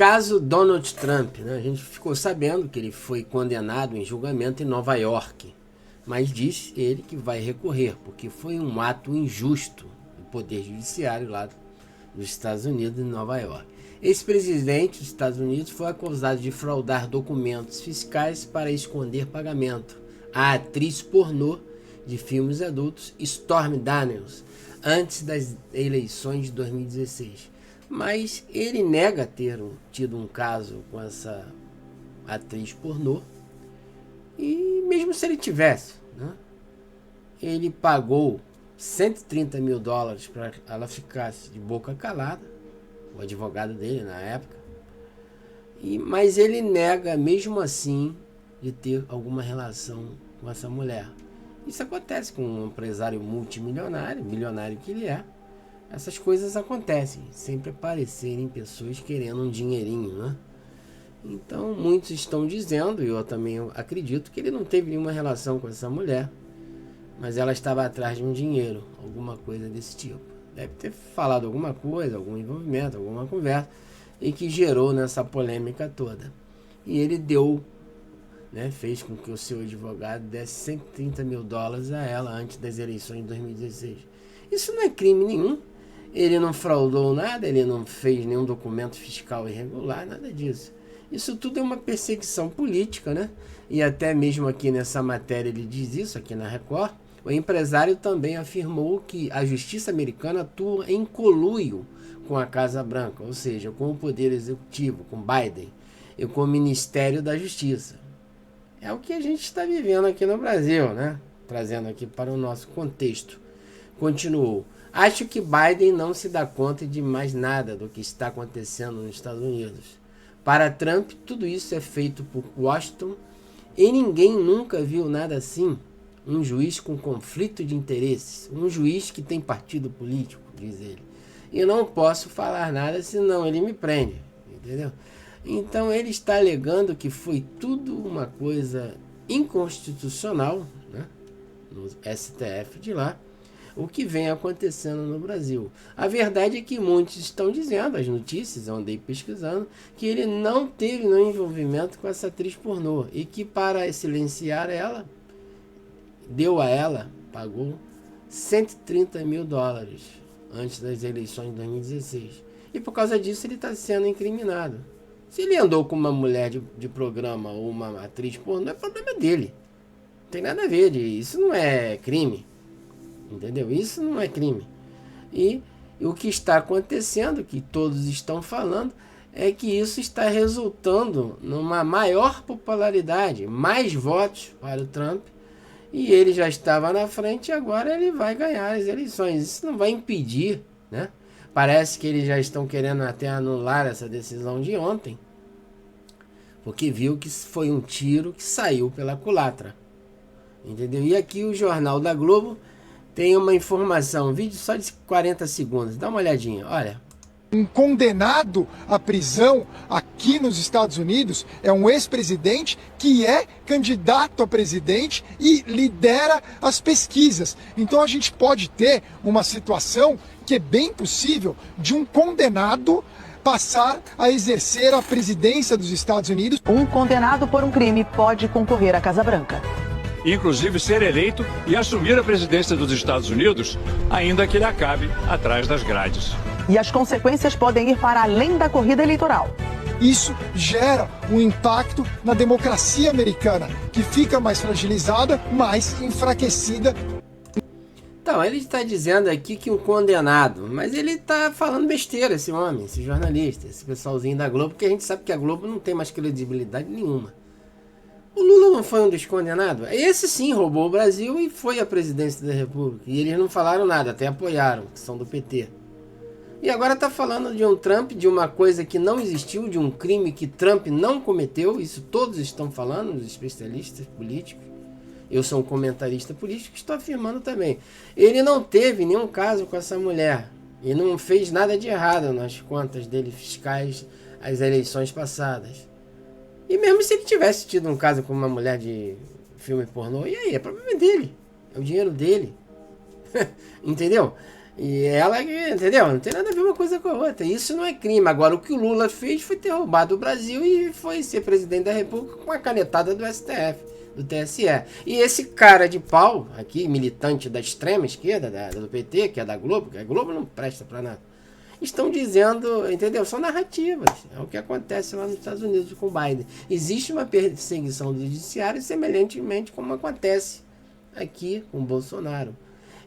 Caso Donald Trump, né? A gente ficou sabendo que ele foi condenado em julgamento em Nova York, mas diz ele que vai recorrer, porque foi um ato injusto do Poder Judiciário lá dos Estados Unidos, em Nova York. Esse presidente dos Estados Unidos foi acusado de fraudar documentos fiscais para esconder pagamento à atriz pornô de filmes adultos Stormy Daniels, antes das eleições de 2016. Mas ele nega ter tido um caso com essa atriz pornô. E mesmo se ele tivesse, né, ele pagou $130 mil para ela ficasse de boca calada, o advogado dele na época. Mas ele nega mesmo assim de ter alguma relação com essa mulher. Isso acontece com um empresário multimilionário, milionário que ele é. Essas coisas acontecem, sempre aparecerem pessoas querendo um dinheirinho, né? Então muitos estão dizendo, e eu também acredito, que ele não teve nenhuma relação com essa mulher, mas ela estava atrás de um dinheiro, alguma coisa desse tipo. Deve ter falado alguma coisa, algum envolvimento, alguma conversa, e que gerou nessa polêmica toda. E ele deu, né, fez com que o seu advogado desse $130 mil a ela antes das eleições de 2016. Isso não é crime nenhum. Ele não fraudou nada, ele não fez nenhum documento fiscal irregular, nada disso. Isso tudo é uma perseguição política, né? E até mesmo aqui nessa matéria ele diz isso, aqui na Record. O empresário também afirmou que a justiça americana atua em conluio com a Casa Branca, ou seja, com o Poder Executivo, com Biden e com o Ministério da Justiça. É o que a gente está vivendo aqui no Brasil, né? Trazendo aqui para o nosso contexto. Continuou. Acho que Biden não se dá conta de mais nada do que está acontecendo nos Estados Unidos. Para Trump, tudo isso é feito por Washington e ninguém nunca viu nada assim. Um juiz com conflito de interesses, um juiz que tem partido político, diz ele. E não posso falar nada, senão ele me prende, entendeu? Então ele está alegando que foi tudo uma coisa inconstitucional, né, no STF de lá, o que vem acontecendo no Brasil. A verdade é que muitos estão dizendo, as notícias, eu andei pesquisando, que ele não teve nenhum envolvimento com essa atriz pornô e que para silenciar ela, deu a ela, pagou $130 mil antes das eleições de 2016. E por causa disso ele está sendo incriminado. Se ele andou com uma mulher de programa ou uma atriz pornô, é problema dele. Não tem nada a ver, isso não é crime. Entendeu? Isso não é crime. E o que está acontecendo, que todos estão falando, é que isso está resultando numa maior popularidade, mais votos para o Trump, e ele já estava na frente e agora ele vai ganhar as eleições. Isso não vai impedir, né? Parece que eles já estão querendo até anular essa decisão de ontem, porque viu que foi um tiro que saiu pela culatra. Entendeu? E aqui o Jornal da Globo tem uma informação, um vídeo só de 40 segundos. Dá uma olhadinha, olha. Um condenado à prisão aqui nos Estados Unidos é um ex-presidente que é candidato a presidente e lidera as pesquisas. Então a gente pode ter uma situação que é bem possível de um condenado passar a exercer a presidência dos Estados Unidos. Um condenado por um crime pode concorrer à Casa Branca. Inclusive ser eleito e assumir a presidência dos Estados Unidos, ainda que ele acabe atrás das grades. E as consequências podem ir para além da corrida eleitoral. Isso gera um impacto na democracia americana, que fica mais fragilizada, mais enfraquecida. Então, ele está dizendo aqui que um condenado, mas ele está falando besteira, esse homem, esse jornalista, esse pessoalzinho da Globo, porque a gente sabe que a Globo não tem mais credibilidade nenhuma. O Lula não foi um dos condenados? Esse sim roubou o Brasil e foi à presidência da República. E eles não falaram nada, até apoiaram, que são do PT. E agora está falando de um Trump, de uma coisa que não existiu, de um crime que Trump não cometeu. Isso todos estão falando, os especialistas políticos. Eu sou um comentarista político, estou afirmando também. Ele não teve nenhum caso com essa mulher. E não fez nada de errado nas contas dele fiscais às eleições passadas. E mesmo se ele tivesse tido um caso com uma mulher de filme pornô, e aí? É problema dele. É o dinheiro dele. Entendeu? E ela, entendeu? Não tem nada a ver uma coisa com a outra. Isso não é crime. Agora, o que o Lula fez foi ter roubado o Brasil e foi ser presidente da República com a canetada do STF, do TSE. E esse cara de pau, aqui, militante da extrema esquerda, do PT, que é da Globo, que a Globo não presta pra nada, estão dizendo, entendeu? São narrativas. É o que acontece lá nos Estados Unidos com o Biden. Existe uma perseguição do judiciário semelhantemente como acontece aqui com o Bolsonaro.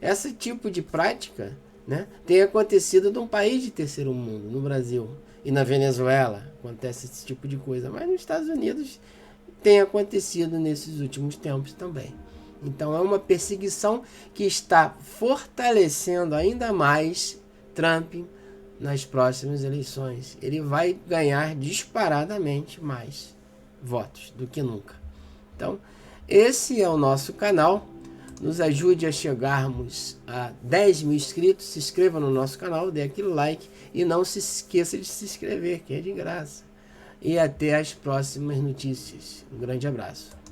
Esse tipo de prática, né, tem acontecido num país de terceiro mundo, no Brasil. E na Venezuela acontece esse tipo de coisa. Mas nos Estados Unidos tem acontecido nesses últimos tempos também. Então é uma perseguição que está fortalecendo ainda mais Trump nas próximas eleições. Ele vai ganhar disparadamente mais votos do que nunca. Então, esse é o nosso canal. Nos ajude a chegarmos a 10 mil inscritos. Se inscreva no nosso canal, dê aquele like e não se esqueça de se inscrever, que é de graça. E até as próximas notícias. Um grande abraço.